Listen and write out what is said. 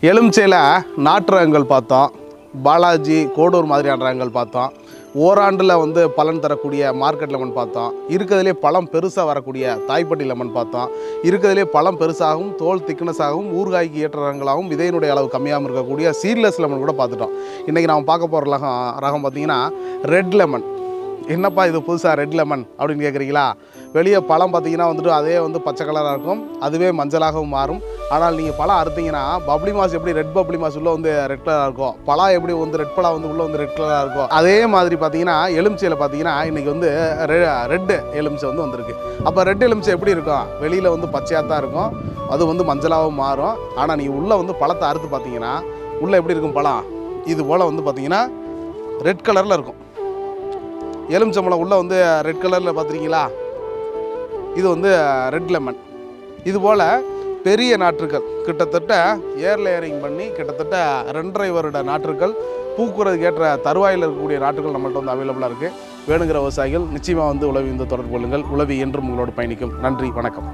எலுமிச்சையில் நாட்டு ரகங்கள் பார்த்தோம், பாலாஜி கோடூர் மாதிரியான ரகங்கள் பார்த்தோம், ஓராண்டில் பலன் தரக்கூடிய மார்க்கெட் லெமன் பார்த்தோம், இருக்கிறதுலே பழம் பெருசாக வரக்கூடிய தாய்ப்பட்டி லெமன் பார்த்தோம், இருக்கிறதுலே பழம் பெருசாகவும் தோல் திக்னஸாகவும் ஊறுகாய்க்கு ஏற்ற ரகங்களாகவும் விதையினுடைய அளவு கம்மியாகவும் இருக்கக்கூடிய சீட்லெஸ் லெமன் கூட பார்த்துட்டோம். இன்றைக்கி நாம் பார்க்க போகிற ரகம் பார்த்திங்கன்னா ரெட் லெமன். என்னப்பா இது புதுசாக ரெட் லெமன் அப்படின்னு கேட்குறீங்களா? வெளியே பழம் பார்த்திங்கன்னா அதே பச்சை கலராக இருக்கும், அதுவே மஞ்சளாகவும் மாறும். ஆனால் நீங்கள் பழம் அறுத்தீங்கன்னா பப்ளி மாஸ் எப்படி ரெட் பப்ளி மாஸ் உள்ளே ரெட் கலராக இருக்கும், பழம் எப்படி ரெட் பழம் உள்ளே ரெட் கலராக இருக்கும், அதே மாதிரி பார்த்தீங்கன்னா எலுமிச்சையில் பார்த்தீங்கன்னா இன்றைக்கி ரெட்டு எலுமிச்சை வந்திருக்கு. அப்போ ரெட் எலுமிச்சை எப்படி இருக்கும்? வெளியில் பச்சையாக தான் இருக்கும், அது மஞ்சளாகவும் மாறும். ஆனால் நீங்கள் உள்ளே பழத்தை அறுத்து பார்த்தீங்கன்னா உள்ளே எப்படி இருக்கும் பழம்? இது போல் பார்த்தீங்கன்னா ரெட் கலரில் இருக்கும். எலுமிச்சம்பழம் உள்ளே ரெட் கலரில் பார்த்துருக்கீங்களா? இது ரெட் லெமன். இதுபோல் பெரிய நாற்றுக்கள் கிட்டத்தட்ட ஏர் லேயரிங் பண்ணி கிட்டத்தட்ட 2.5 வருட நாற்றுக்கள் பூக்குறதுக்கு ஏற்ற தருவாயில் இருக்கக்கூடிய நாற்றுகள் நம்மள்ட்ட அவைலபிளாக இருக்குது. வேணுங்கிற விவசாயிகள் நிச்சயமாக உழவி தொடர்பு கொள்ளுங்கள். உழவி என்றும் உங்களோடு பயணிக்கும். நன்றி, வணக்கம்.